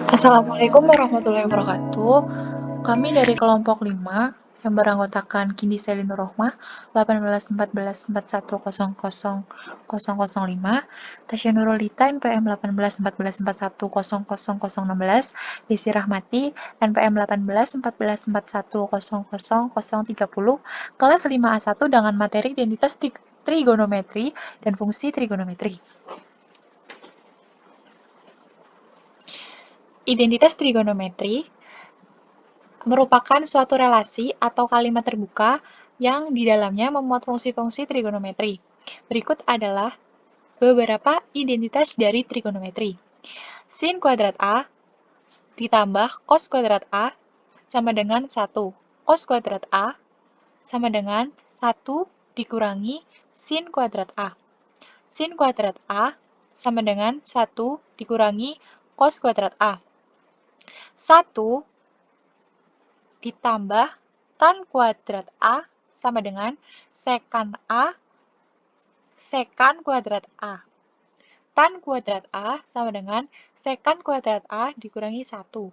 Assalamualaikum warahmatullahi wabarakatuh. Kami dari kelompok 5 yang beranggotakan Kindi Selin Rohmah 181441000005, Tasya Nurulita NPM 181441400016, Desi Rahmati NPM 181441400030, kelas 5A1 dengan materi identitas trigonometri dan fungsi trigonometri. Identitas trigonometri merupakan suatu relasi atau kalimat terbuka yang di dalamnya memuat fungsi-fungsi trigonometri. Berikut adalah beberapa identitas dari trigonometri. Sin kuadrat A ditambah cos kuadrat A sama dengan 1. Cos kuadrat A sama dengan 1 dikurangi sin kuadrat A. Sin kuadrat A sama dengan 1 dikurangi cos kuadrat A. 1 ditambah tan kuadrat A sama dengan sekan A sekan kuadrat A. Tan kuadrat A sama dengan sekan kuadrat A dikurangi 1. 1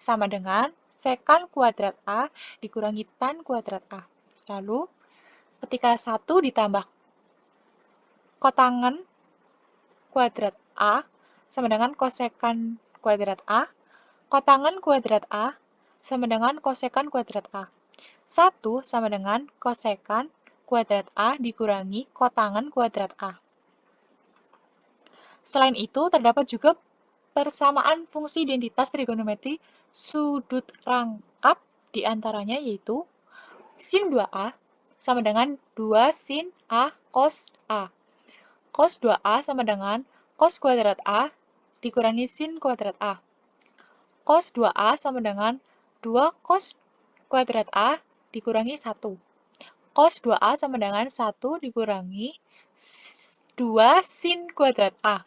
sama dengan sekan kuadrat A dikurangi tan kuadrat A. Lalu, ketika 1 ditambah kotangan kuadrat A sama dengan kosekan kuadrat A, kotangan kuadrat A sama dengan kosekan kuadrat A. 1 sama dengan kosekan kuadrat A dikurangi kotangan kuadrat A. Selain itu, terdapat juga persamaan fungsi identitas trigonometri sudut rangkap di antaranya yaitu sin 2A sama dengan 2 sin A cos A. Cos 2A sama dengan cos kuadrat A dikurangi sin kuadrat A. Cos 2A sama dengan 2 cos kuadrat A dikurangi 1. Cos 2A sama dengan 1 dikurangi 2 sin kuadrat A.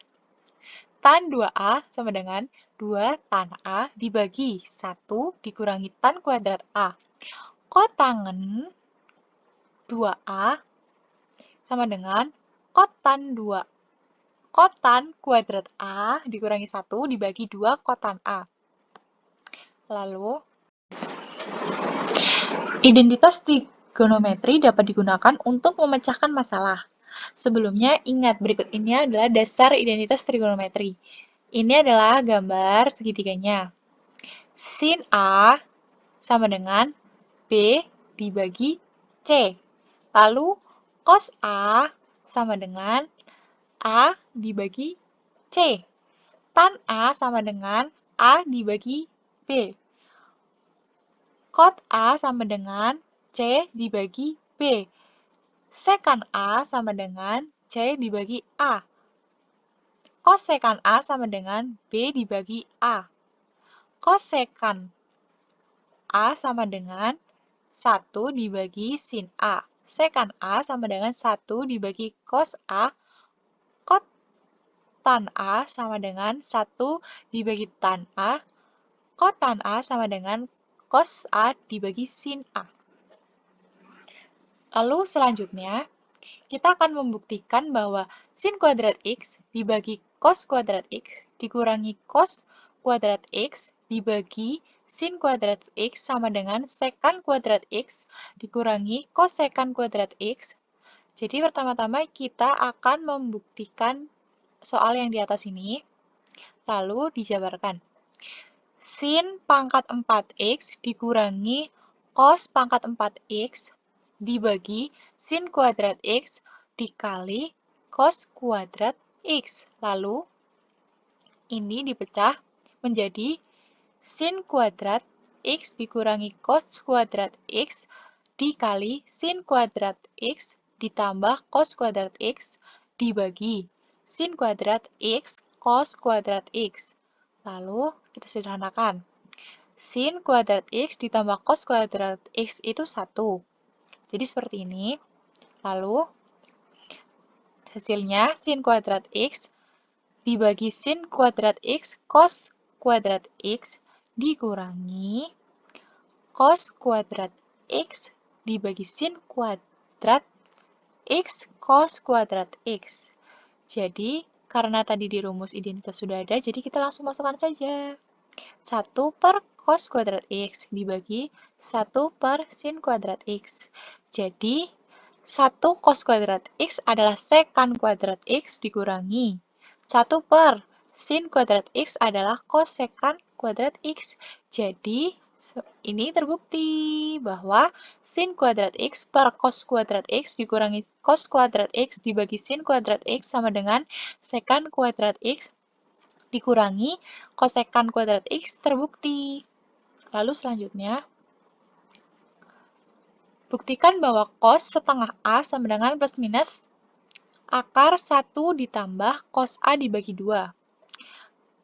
Tan 2A sama dengan 2 tan A dibagi 1 dikurangi tan kuadrat A. Kotangan 2A sama dengan kotan 2. Kotan kuadrat A dikurangi 1 dibagi 2 kotan A. Lalu, identitas trigonometri dapat digunakan untuk memecahkan masalah. Sebelumnya, ingat berikut ini adalah dasar identitas trigonometri. Ini adalah gambar segitiganya. Sin A sama dengan B dibagi C. Lalu, cos A sama dengan A dibagi C. Tan A sama dengan A dibagi B. Cot A sama dengan C dibagi B. Sekan A sama dengan C dibagi A. Kosekan A sama dengan B dibagi A. Kosekan A sama dengan 1 dibagi sin A. Sekan A sama dengan 1 dibagi cos A. Cot tan A sama dengan 1 dibagi tan A. Cot tan A sama dengan cos A dibagi sin A. Lalu selanjutnya, kita akan membuktikan bahwa sin kuadrat X dibagi cos kuadrat X dikurangi cos kuadrat X dibagi sin kuadrat X sama dengan sekan kuadrat X dikurangi cos sekan kuadrat X. Jadi pertama-tama kita akan membuktikan soal yang di atas ini, lalu dijabarkan. Sin pangkat 4x dikurangi cos pangkat 4x dibagi sin kuadrat x dikali cos kuadrat x. Lalu, ini dipecah menjadi sin kuadrat x dikurangi cos kuadrat x dikali sin kuadrat x ditambah cos kuadrat x dibagi sin kuadrat x cos kuadrat x. Lalu, kita sederhanakan. Sin kuadrat X ditambah cos kuadrat X itu 1. Jadi seperti ini. Lalu, hasilnya sin kuadrat X dibagi sin kuadrat X cos kuadrat X dikurangi cos kuadrat X dibagi sin kuadrat X cos kuadrat X. Jadi, Karena tadi di rumus identitas sudah ada, jadi kita langsung masukkan saja. 1 per cos kuadrat X dibagi 1 per sin kuadrat X. Jadi, 1 cos kuadrat X adalah sekan kuadrat X dikurangi 1 per sin kuadrat X adalah cos sekan kuadrat X. Jadi, ini terbukti bahwa sin kuadrat X per cos kuadrat X dikurangi cos kuadrat X dibagi sin kuadrat X sama dengan sekan kuadrat X dikurangi kosekan kuadrat X terbukti. Lalu selanjutnya, buktikan bahwa cos setengah A sama dengan plus minus akar 1 ditambah cos A dibagi 2.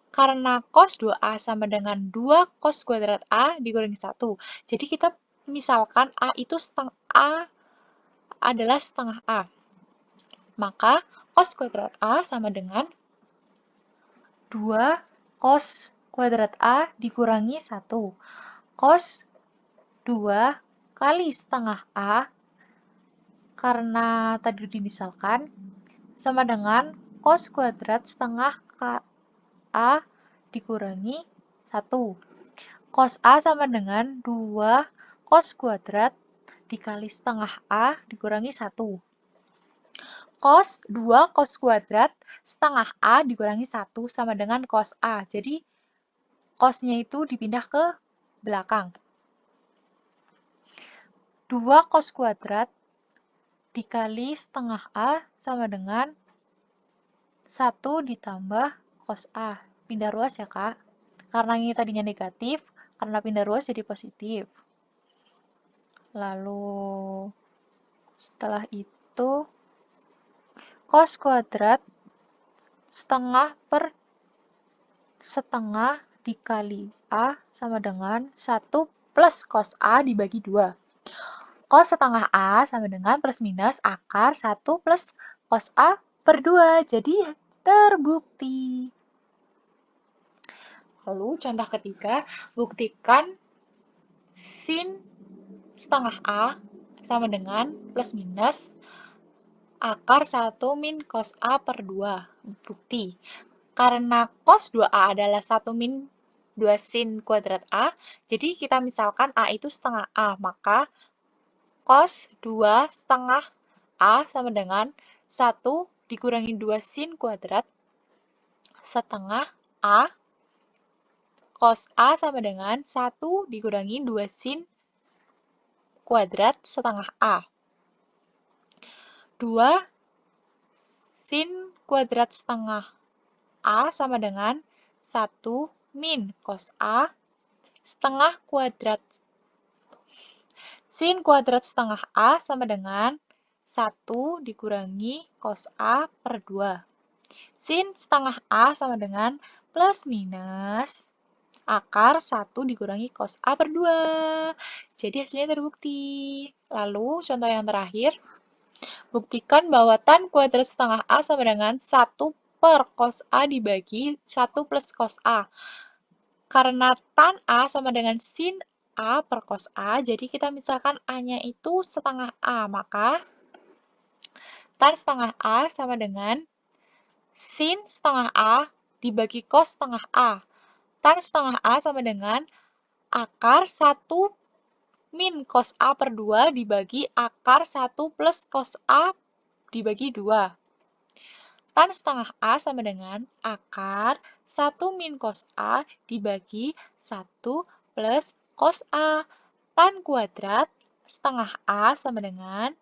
Karena cos 2A sama dengan 2 cos kuadrat A dikurangi 1. Jadi kita misalkan A itu A adalah setengah A. Maka cos kuadrat A sama dengan 2 cos kuadrat A dikurangi 1. Cos 2 kali setengah A, karena tadi dimisalkan, sama dengan cos kuadrat setengah A dikurangi 1. Cos A sama dengan 2 cos kuadrat dikali setengah A dikurangi 1. Cos 2 cos kuadrat setengah A dikurangi 1 sama dengan cos A. Jadi, cosnya itu dipindah ke belakang. 2 cos kuadrat dikali setengah A sama dengan 1 ditambah cos A. Pindah ruas ya, Kak. Karena ini tadinya negatif, karena pindah ruas jadi positif. Lalu, setelah itu, cos kuadrat setengah per setengah dikali A sama dengan 1 plus cos A dibagi 2. Cos setengah A sama dengan plus minus akar 1 plus cos A per 2. Jadi terbukti. Lalu contoh ketiga, buktikan sin setengah A sama dengan plus minus akar 1 min cos A per 2. Bukti. Karena cos 2A adalah 1 min 2 sin kuadrat A, jadi kita misalkan A itu setengah A, maka cos 2 setengah A sama dengan 1 dikurangi 2 sin kuadrat setengah A, cos A sama dengan 1 dikurangi 2 sin kuadrat setengah A. 2 sin kuadrat setengah A sama dengan 1 min cos A setengah kuadrat. Sin kuadrat setengah A sama dengan 1 dikurangi cos A per 2. Sin setengah A sama dengan plus minus akar 1 dikurangi cos A per 2. Jadi hasilnya terbukti. Lalu contoh yang terakhir, buktikan bahwa tan kuadrat setengah A sama dengan 1 per cos A dibagi 1 plus cos A. Karena tan A sama dengan sin A per cos A, jadi kita misalkan A-nya itu setengah A, maka tan setengah A sama dengan sin setengah A dibagi cos setengah A. Tan setengah A sama dengan akar 1 min cos A per 2 dibagi akar 1 plus cos A dibagi 2. Tan setengah A sama dengan akar 1 min cos A dibagi 1 plus cos A. Tan kuadrat setengah A sama dengan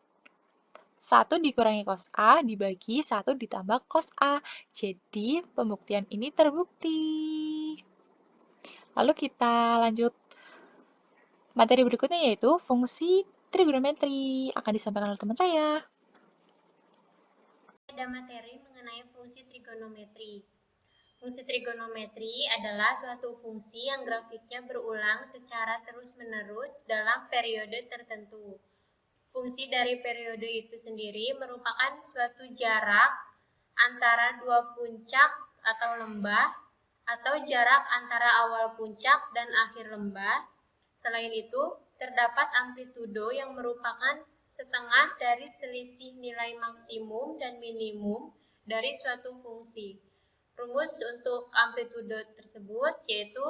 1 dikurangi cos A dibagi 1 ditambah cos A. Jadi, pembuktian ini terbukti. Lalu kita lanjut materi berikutnya yaitu fungsi trigonometri. Akan disampaikan oleh teman saya. Ada materi mengenai fungsi trigonometri. Fungsi trigonometri adalah suatu fungsi yang grafiknya berulang secara terus-menerus dalam periode tertentu. Fungsi dari periode itu sendiri merupakan suatu jarak antara dua puncak atau lembah, atau jarak antara awal puncak dan akhir lembah. Selain itu, terdapat amplitudo yang merupakan setengah dari selisih nilai maksimum dan minimum dari suatu fungsi. Rumus untuk amplitudo tersebut yaitu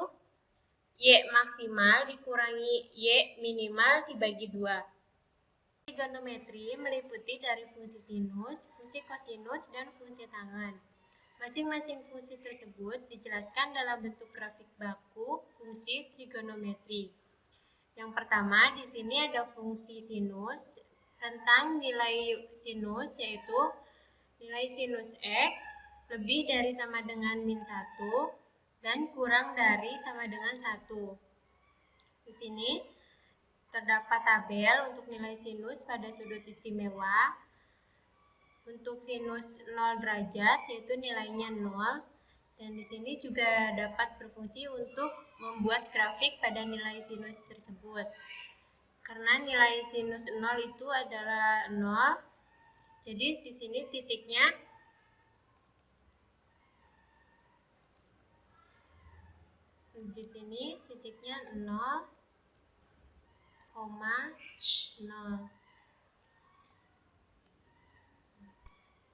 Y maksimal dikurangi Y minimal dibagi 2. Trigonometri meliputi dari fungsi sinus, fungsi kosinus, dan fungsi tangan. Masing-masing fungsi tersebut dijelaskan dalam bentuk grafik baku fungsi trigonometri. Yang pertama, di sini ada fungsi sinus, rentang nilai sinus yaitu nilai sinus X lebih dari sama dengan min 1 dan kurang dari sama dengan 1. Di sini terdapat tabel untuk nilai sinus pada sudut istimewa. Untuk sinus 0 derajat yaitu nilainya 0. Dan di sini juga dapat berfungsi untuk membuat grafik pada nilai sinus tersebut. Karena nilai sinus 0 itu adalah 0. Jadi di sini titiknya titiknya 0, 0.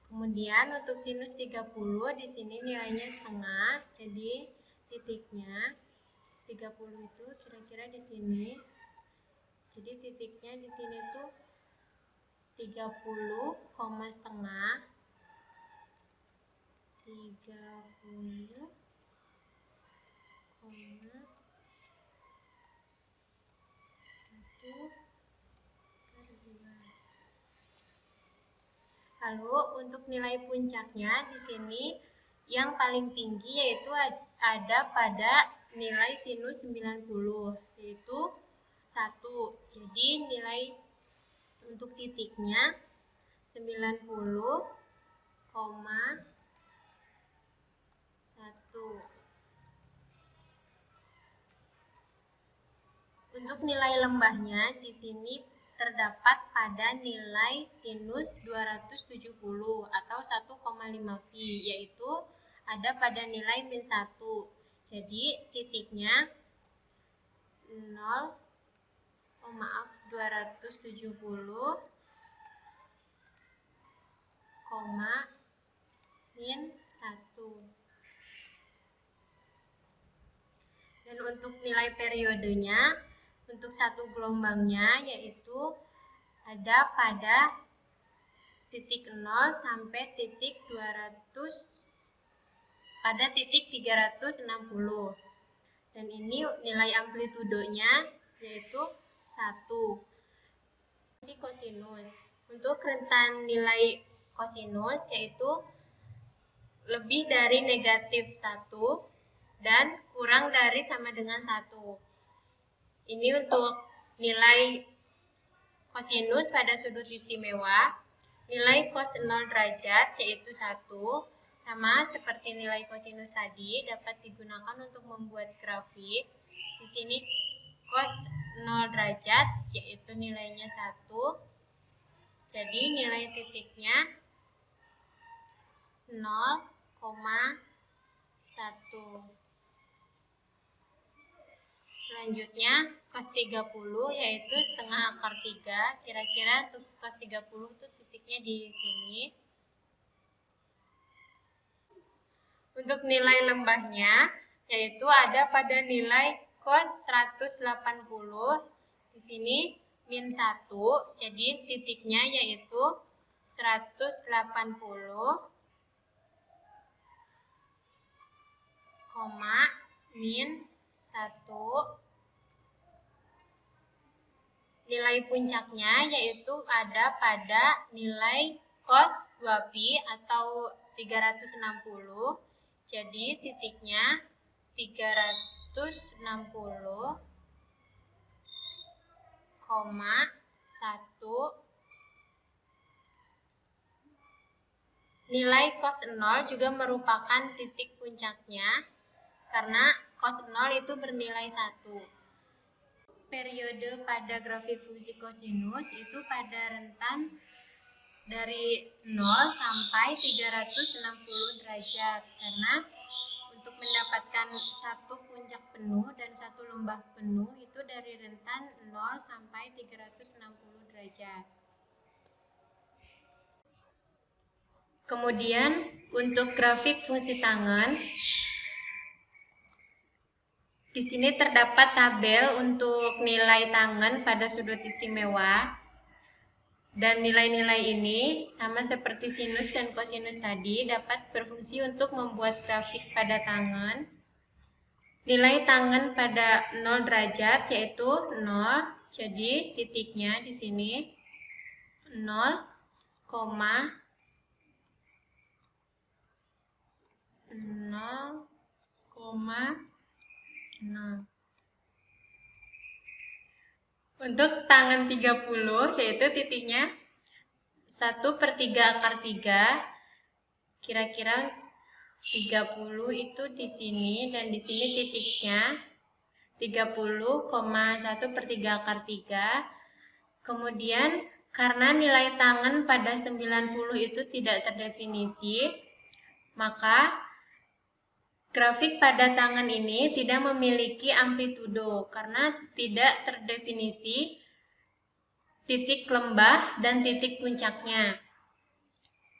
Kemudian untuk sinus 30 di sini nilainya setengah, jadi titiknya 30 itu kira-kira di sini. Jadi titiknya di sini tuh 30, setengah. 30, Lalu untuk nilai puncaknya di sini yang paling tinggi yaitu ada pada nilai sinus 90 yaitu 1. Jadi nilai untuk titiknya 90,1. Untuk nilai lembahnya di sini terdapat pada nilai sinus 270 atau 1,5 phi, yaitu ada pada nilai min 1. Jadi titiknya 270, min 1. Dan untuk nilai periodenya untuk satu gelombangnya yaitu ada pada titik 0 sampai titik 200 pada titik 360. Dan ini nilai amplitudonya yaitu 1. Fungsi kosinus. Untuk rentan nilai kosinus yaitu lebih dari negatif 1 dan kurang dari sama dengan 1. Ini untuk nilai kosinus pada sudut istimewa. Nilai cos 0 derajat yaitu 1. Sama seperti nilai kosinus tadi dapat digunakan untuk membuat grafik. Di sini cos 0 derajat yaitu nilainya 1. Jadi nilai titiknya 0,1. Selanjutnya cos 30 yaitu setengah akar 3. Kira-kira untuk cos 30 itu titiknya di sini. Untuk nilai lembahnya yaitu ada pada nilai cos 180. Di sini min 1. Jadi titiknya yaitu 180, min 1. Nilai puncaknya yaitu ada pada nilai cos 2pi atau 360. Jadi titiknya 360,1. Nilai cos 0 juga merupakan titik puncaknya karena cos 0 itu bernilai 1. Periode pada grafik fungsi kosinus itu pada rentan dari 0 sampai 360 derajat karena untuk mendapatkan satu puncak penuh dan satu lembah penuh itu dari rentan 0 sampai 360 derajat. Kemudian untuk grafik fungsi tangen, di sini terdapat tabel untuk nilai tangen pada sudut istimewa. Dan nilai-nilai ini sama seperti sinus dan kosinus tadi dapat berfungsi untuk membuat grafik pada tangen. Nilai tangen pada 0 derajat yaitu 0. Jadi titiknya di sini 0, 0,0. Untuk tangan 30 yaitu titiknya 1/3 akar 3. Kira-kira 30 itu di sini dan di sini titiknya 30,1/3 akar 3. Kemudian karena nilai tangen pada 90 itu tidak terdefinisi, maka grafik pada tangen ini tidak memiliki amplitudo karena tidak terdefinisi titik lembah dan titik puncaknya.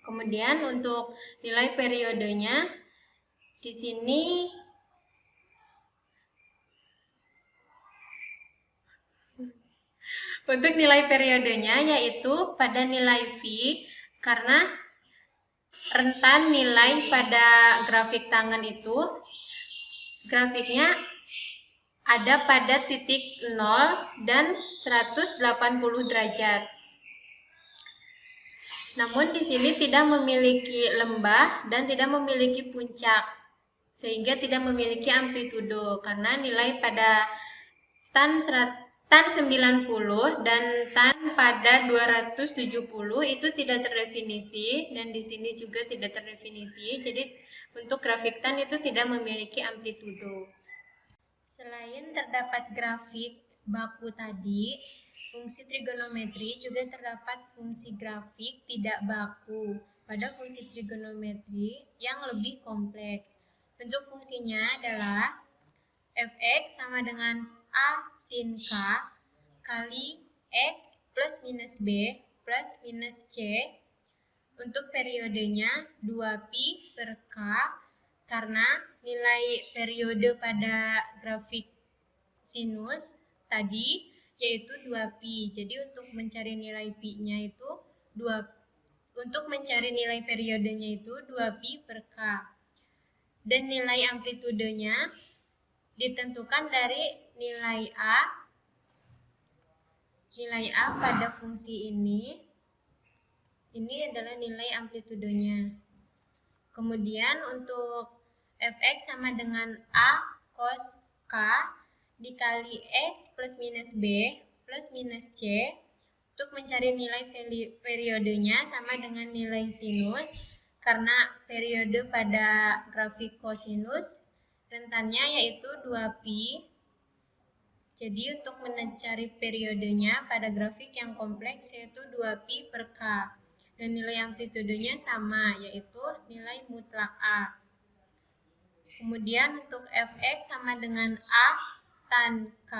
Kemudian untuk nilai periodenya di sini untuk nilai periodenya yaitu pada nilai V karena rentan nilai pada grafik tangen itu grafiknya ada pada titik 0 dan 180 derajat. Namun di sini tidak memiliki lembah dan tidak memiliki puncak, sehingga tidak memiliki amplitudo karena nilai pada tan 90 dan tan pada 270 itu tidak terdefinisi dan di sini juga tidak terdefinisi. Jadi untuk grafik tan itu tidak memiliki amplitudo. Selain terdapat grafik baku tadi, fungsi trigonometri juga terdapat fungsi grafik tidak baku pada fungsi trigonometri yang lebih kompleks. Bentuk fungsinya adalah fx sama dengan a sin k kali x plus minus b plus minus c. Untuk periodenya 2pi per k karena nilai periode pada grafik sinus tadi yaitu 2pi. Jadi untuk mencari nilai pi-nya itu untuk mencari nilai periodenya itu 2pi per k. Dan nilai amplitudenya ditentukan dari nilai A pada fungsi ini. Ini adalah nilai amplitudenya. Kemudian untuk fx sama dengan A cos K dikali X plus minus B plus minus C. Untuk mencari nilai periodenya sama dengan nilai sinus. Karena periode pada grafik kosinus rentannya yaitu 2pi. Jadi untuk mencari periodenya pada grafik yang kompleks yaitu 2pi per K. Dan nilai amplitudenya sama, yaitu nilai mutlak A. Kemudian untuk fx sama dengan A tan K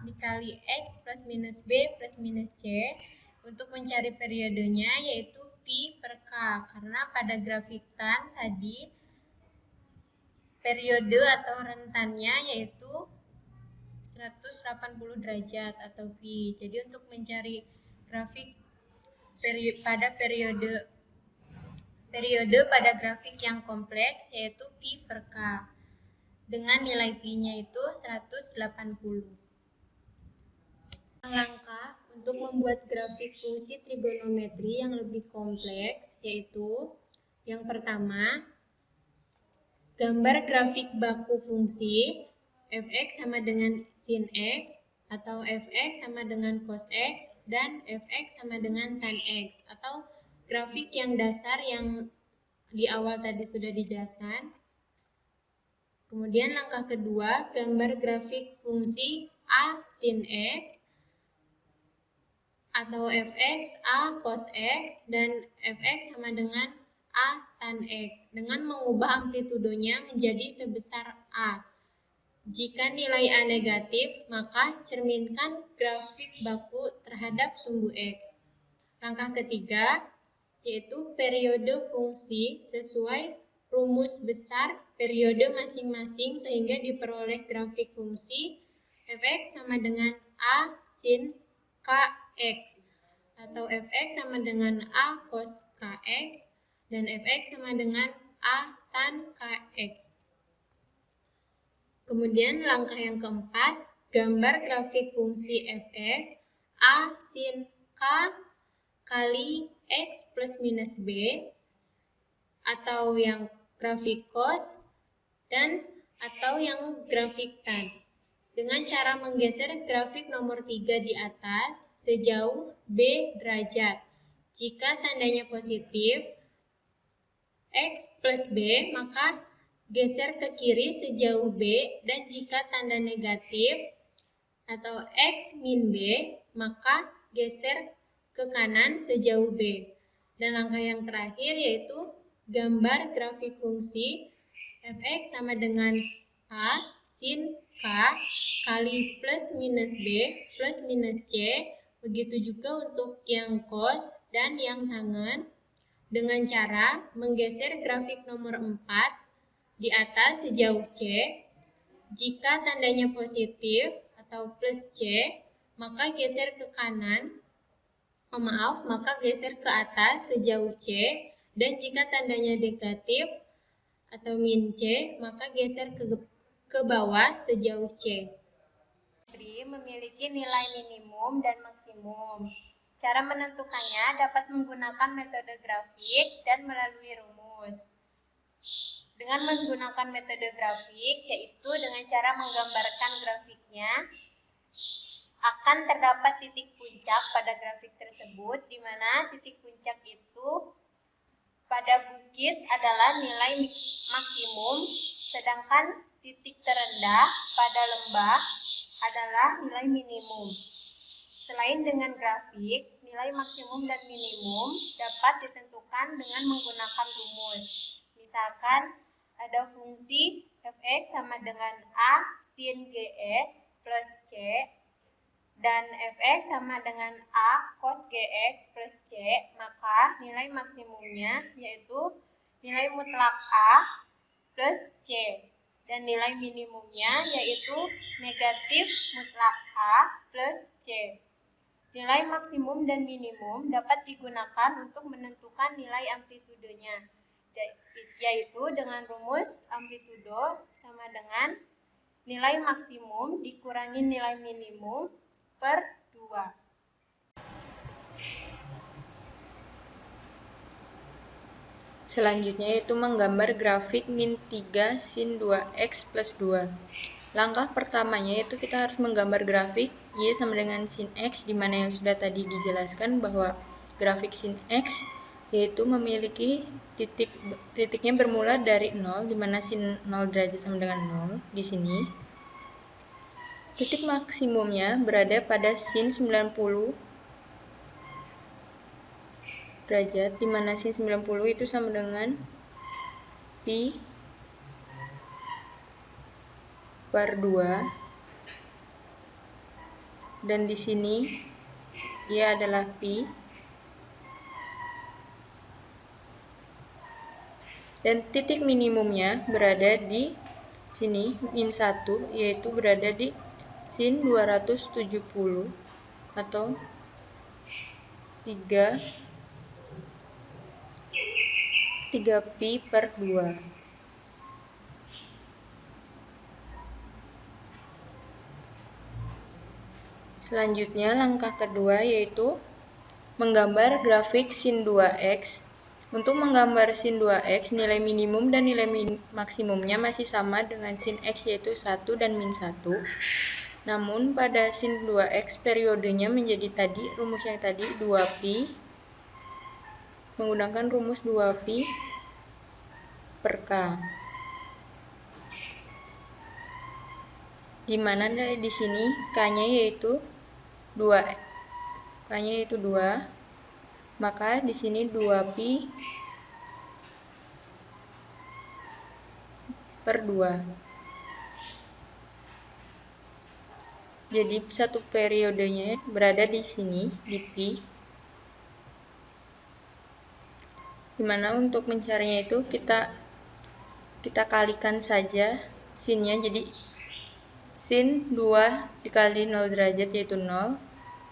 dikali X plus minus B plus minus C. Untuk mencari periodenya yaitu pi per K. Karena pada grafik tan tadi, periode atau rentannya yaitu 180 derajat atau pi. Jadi untuk mencari grafik pada periode pada grafik yang kompleks yaitu pi per k dengan nilai pi-nya itu 180. Langkah untuk membuat grafik fungsi trigonometri yang lebih kompleks yaitu yang pertama, gambar grafik baku fungsi fx sama dengan sin x atau fx sama dengan cos x dan fx sama dengan tan x atau grafik yang dasar yang di awal tadi sudah dijelaskan. Kemudian langkah kedua, gambar grafik fungsi a sin x atau fx a cos x dan fx sama dengan a tan x dengan mengubah amplitudonya menjadi sebesar a. Jika nilai A negatif, maka cerminkan grafik baku terhadap sumbu X. Langkah ketiga, yaitu periode fungsi sesuai rumus besar periode masing-masing sehingga diperoleh grafik fungsi f(x) sama dengan A sin kx, atau f(x) sama dengan A cos kx, dan f(x) sama dengan A tan kx. Kemudian langkah yang keempat, gambar grafik fungsi f(x), A sin k kali x plus minus b, atau yang grafik cos, dan atau yang grafik tan. Dengan cara menggeser grafik nomor 3 di atas sejauh b derajat. Jika tandanya positif, x plus b, maka geser ke kiri sejauh b, dan jika tanda negatif atau x min b, maka geser ke kanan sejauh b. Dan langkah yang terakhir yaitu gambar grafik fungsi f(x) sama dengan A sin k kali plus minus b plus minus c. Begitu juga untuk yang cos dan yang tangen, dengan cara menggeser grafik nomor 4 di atas sejauh c. Jika tandanya positif atau plus c, maka geser ke kanan, maka geser ke atas sejauh c, dan jika tandanya negatif atau min c, maka geser ke bawah sejauh c. Memiliki nilai minimum dan maksimum. Cara menentukannya dapat menggunakan metode grafik dan melalui rumus. Dengan menggunakan metode grafik, yaitu dengan cara menggambarkan grafiknya, akan terdapat titik puncak pada grafik tersebut, di mana titik puncak itu pada bukit adalah nilai maksimum, sedangkan titik terendah pada lembah adalah nilai minimum. Selain dengan grafik, nilai maksimum dan minimum dapat ditentukan dengan menggunakan rumus. Misalkan ada fungsi f(x) sama dengan A sin gx plus c, dan f(x) sama dengan A cos gx plus c, maka nilai maksimumnya yaitu nilai mutlak A plus c, dan nilai minimumnya yaitu negatif mutlak A plus c. Nilai maksimum dan minimum dapat digunakan untuk menentukan nilai amplitudenya, yaitu dengan rumus amplitudo sama dengan nilai maksimum dikurangi nilai minimum per 2. Selanjutnya yaitu menggambar grafik min 3 sin 2x plus 2. Langkah pertamanya yaitu kita harus menggambar grafik y sama dengan sin x, di mana yang sudah tadi dijelaskan bahwa grafik sin x yaitu memiliki titiknya bermula dari 0, di mana sin 0 derajat sama dengan 0 di sini. Titik maksimumnya berada pada sin 90 derajat, di mana sin 90 itu sama dengan pi per 2, dan di sini ia adalah pi, dan titik minimumnya berada di sini min 1, yaitu berada di sin 270 atau 3 pi per 2. Selanjutnya langkah kedua yaitu menggambar grafik sin 2x. Untuk menggambar sin 2x, nilai minimum dan nilai maksimumnya masih sama dengan sin x, yaitu 1 dan min 1. Namun pada sin 2x periodenya menjadi tadi, rumus yang tadi 2pi, menggunakan rumus 2pi per k, di mana di sini k-nya yaitu 2, maka di sini 2pi per 2. Jadi satu periodenya berada di sini, di pi. Dimana untuk mencarinya itu kita kalikan saja sinnya, jadi sin 2 dikali 0 derajat yaitu 0,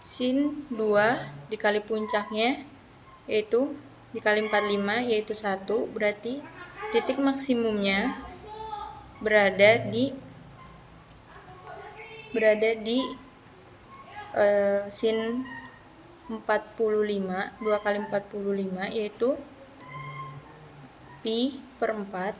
sin 2 dikali puncaknya yaitu dikali 45 yaitu 1, berarti titik maksimumnya berada di sin 45, 2 kali 45 yaitu pi per 4.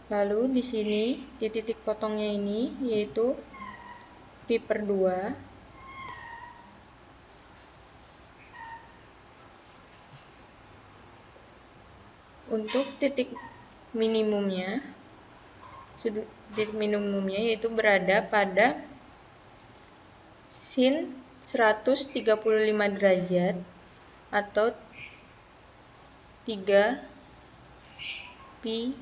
Lalu di sini di titik potongnya ini yaitu pi per 2. Untuk titik minimumnya yaitu berada pada sin 135 derajat atau 3 pi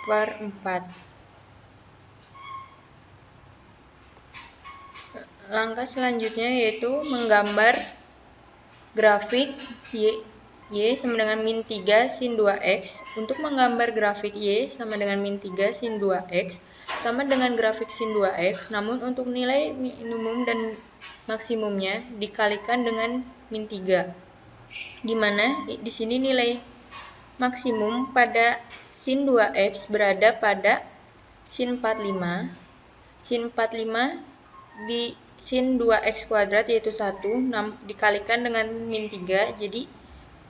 per 4. Langkah selanjutnya yaitu menggambar grafik Y sama dengan min 3 sin 2x. Untuk menggambar grafik Y sama dengan min 3 sin 2x sama dengan grafik sin 2x, namun untuk nilai minimum dan maksimumnya dikalikan dengan min 3. Dimana di sini nilai maksimum pada sin 2x berada pada sin 45. Sin 45 di sin 2x kuadrat yaitu 1 dikalikan dengan min 3, jadi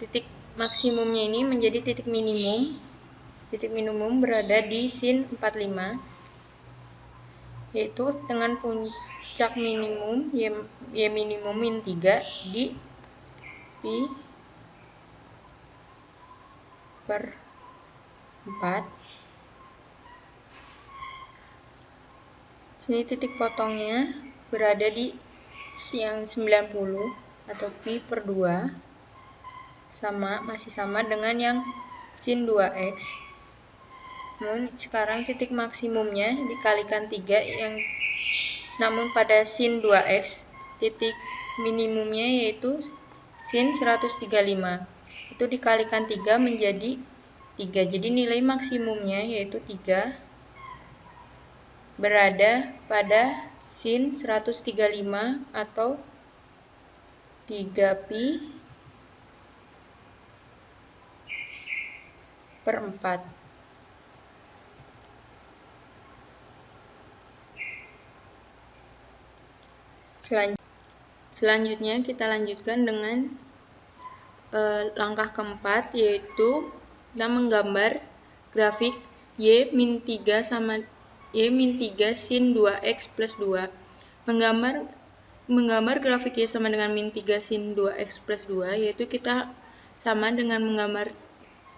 titik maksimumnya ini menjadi titik minimum. Titik minimum berada di sin 45 yaitu dengan puncak minimum y minimum min 3 di pi per 4. Sini titik potongnya berada di yang 90 atau pi per 2, masih sama dengan yang sin 2x. Namun sekarang titik maksimumnya dikalikan 3 namun pada sin 2x titik minimumnya yaitu sin 135. Itu dikalikan 3 menjadi 3. Jadi nilai maksimumnya yaitu 3 berada pada sin 135 atau 3 pi per 4. Selanjutnya kita lanjutkan dengan langkah keempat, yaitu kita menggambar grafik Y min 3 sama Y min 3 sin 2x plus 2. Menggambar grafik Y sama dengan min 3 sin 2x plus 2, yaitu kita sama dengan menggambar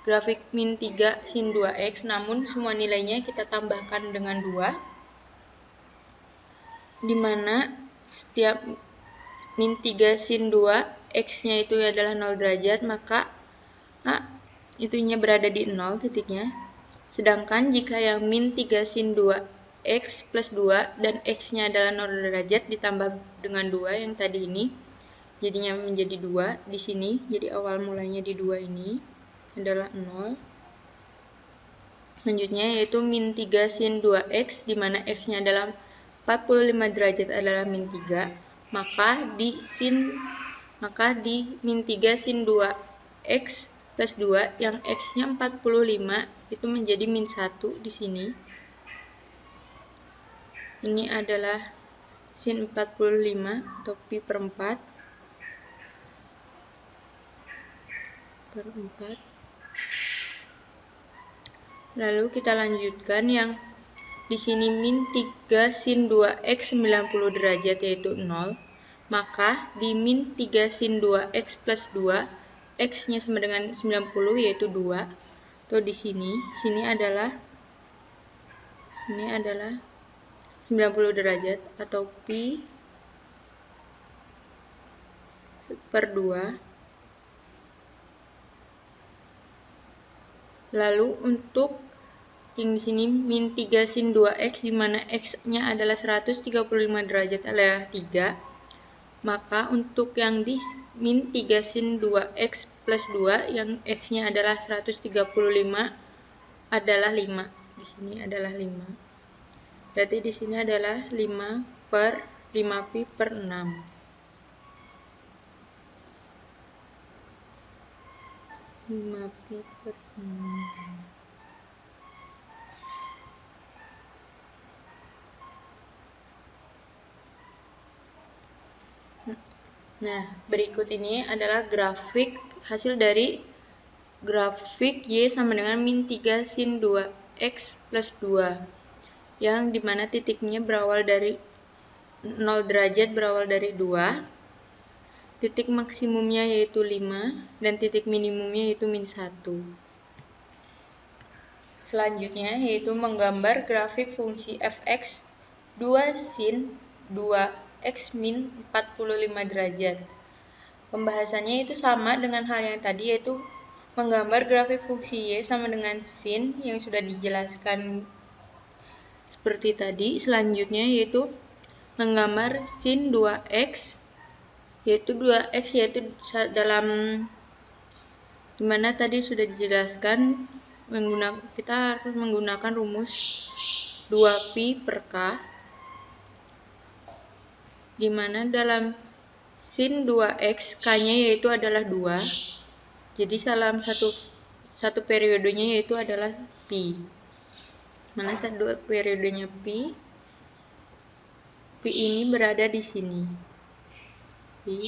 grafik min 3 sin 2x, namun semua nilainya kita tambahkan dengan 2, dimana setiap min 3 sin 2 x-nya itu adalah 0 derajat, maka itunya berada di 0 titiknya. Sedangkan jika yang min 3 sin 2 x plus 2 dan x-nya adalah 0 derajat ditambah dengan 2 yang tadi ini, jadinya menjadi 2 di sini. Jadi awal mulanya di 2 ini adalah 0. Selanjutnya yaitu min 3 sin 2x, di mana x-nya adalah 45 derajat adalah min 3. Maka di min 3 sin 2x plus 2 yang x-nya 45 itu menjadi min 1 di sini. Ini adalah sin 45 atau pi per 4 per 4. Lalu kita lanjutkan yang di sini min 3 sin 2x 90 derajat yaitu 0. Maka di min 3 sin 2x plus 2 x-nya sama dengan 90 yaitu 2. Atau di sini adalah 90 derajat atau pi per 2. Lalu untuk yang di sini min 3 sin 2x, di mana x-nya adalah 135 derajat adalah 3. Maka untuk yang di min 3 sin 2x plus 2, yang x-nya adalah 135 adalah 5. Di sini adalah 5. Berarti di sini adalah 5 per 5pi per 6. 5pi per 6. Nah, berikut ini adalah grafik hasil dari grafik Y sama dengan min 3 sin 2x plus 2, yang dimana titiknya berawal dari 0 derajat, berawal dari 2, titik maksimumnya yaitu 5, dan titik minimumnya yaitu min 1. Selanjutnya yaitu menggambar grafik fungsi fx 2 sin 2x min 45 derajat. Pembahasannya itu sama dengan hal yang tadi, yaitu menggambar grafik fungsi y sama dengan sin yang sudah dijelaskan seperti tadi. Selanjutnya yaitu menggambar sin 2x, yaitu 2x yaitu dalam dimana tadi sudah dijelaskan kita harus menggunakan rumus 2pi per k, dimana dalam sin 2x k-nya yaitu adalah 2, jadi dalam satu periodenya yaitu adalah pi. Mana satu periodenya pi ini berada di sini. Pi.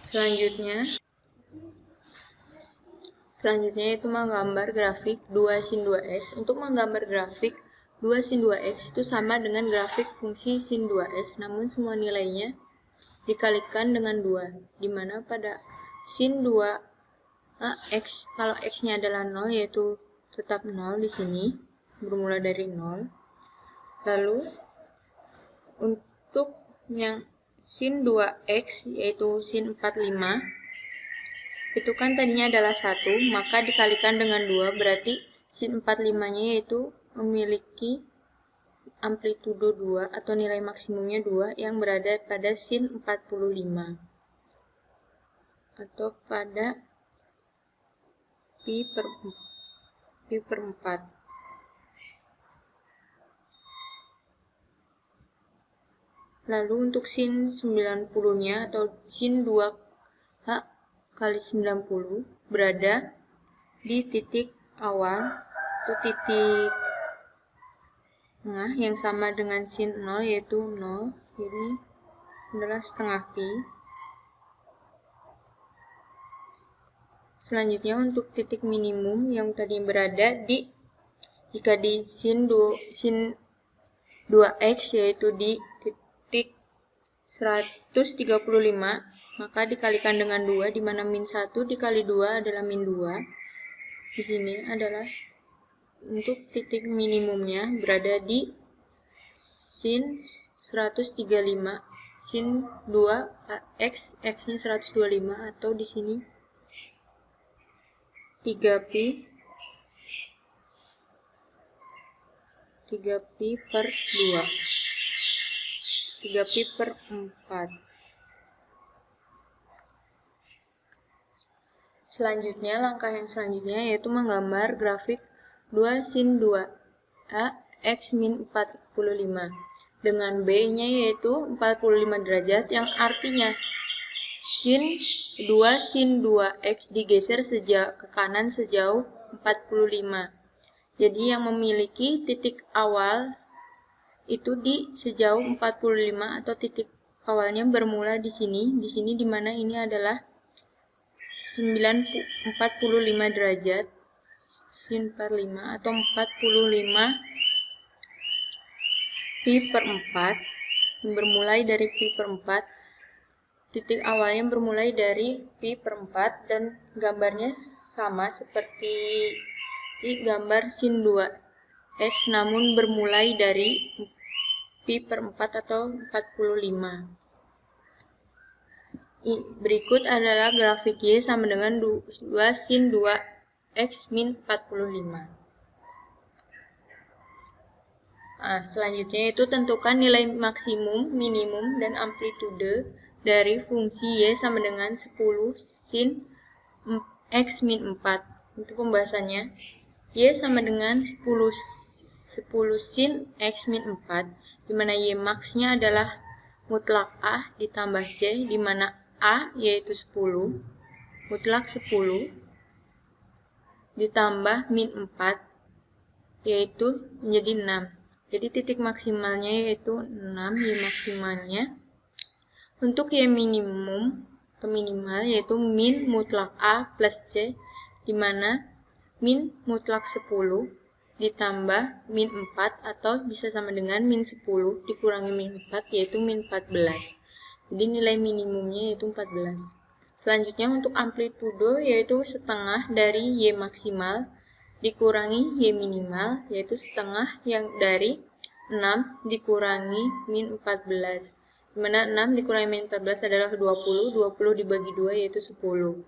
Selanjutnya itu menggambar grafik 2 sin 2x. Untuk menggambar grafik 2 sin 2x itu sama dengan grafik fungsi sin 2x, namun semua nilainya dikalikan dengan 2, dimana pada sin 2x, kalau x-nya adalah 0 yaitu tetap 0 di sini, bermula dari 0. Lalu untuk yang sin 2x yaitu sin 45, itu kan tadinya adalah 1, maka dikalikan dengan 2, berarti sin 45-nya yaitu memiliki amplitudo 2 atau nilai maksimumnya 2 yang berada pada sin 45 atau pada pi per 4. Lalu untuk sin 90-nya atau sin 2h kali 90 berada di titik awal atau titik tengah yang sama dengan sin 0 yaitu 0, jadi adalah setengah pi. Selanjutnya untuk titik minimum yang tadi berada jika di sin 2x yaitu di titik 135, maka dikalikan dengan 2, di mana min 1 dikali 2 adalah min 2. Di sini adalah untuk titik minimumnya berada di sin 135, sin 2x, x-nya 125, atau di sini 3pi per 2, 3pi per 4. Selanjutnya, langkah yang selanjutnya yaitu menggambar grafik 2 sin 2x min 45 dengan b-nya yaitu 45 derajat, yang artinya sin 2 sin 2x digeser ke kanan sejauh 45. Jadi yang memiliki titik awal itu di sejauh 45 atau titik awalnya bermula di sini di mana ini adalah 45 derajat sin 45 atau 45 pi per 4, bermulai dari pi per 4. Titik awalnya bermulai dari pi per 4 dan gambarnya sama seperti gambar sin 2x, namun bermulai dari pi per 4 atau 45. Berikut adalah grafik Y sama dengan 2 sin 2x min 45. Nah, selanjutnya itu tentukan nilai maksimum, minimum, dan amplitude dari fungsi Y sama dengan 10 sin x min 4. Itu pembahasannya. Y sama dengan 10 sin x min 4, di mana Y max-nya adalah mutlak A ditambah C, di mana A yaitu 10, mutlak 10, ditambah min 4, yaitu menjadi 6. Jadi titik maksimalnya yaitu 6, Y maksimalnya. Untuk Y minimum atau minimal yaitu min mutlak A plus C, di mana min mutlak 10 ditambah min 4 atau bisa sama dengan min 10 dikurangi min 4 yaitu min 14. Jadi nilai minimumnya yaitu 14. Selanjutnya untuk amplitudo yaitu setengah dari Y maksimal dikurangi Y minimal yaitu setengah yang dari 6 dikurangi min 14. Dimana 6 dikurangi min 14 adalah 20, 20 dibagi 2 yaitu 10.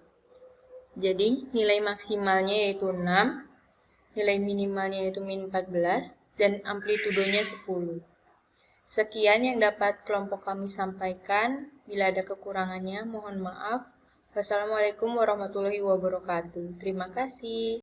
Jadi nilai maksimalnya yaitu 6, nilai minimalnya yaitu min 14, dan amplitudonya 10. Sekian yang dapat kelompok kami sampaikan. Bila ada kekurangannya, mohon maaf. Wassalamualaikum warahmatullahi wabarakatuh. Terima kasih.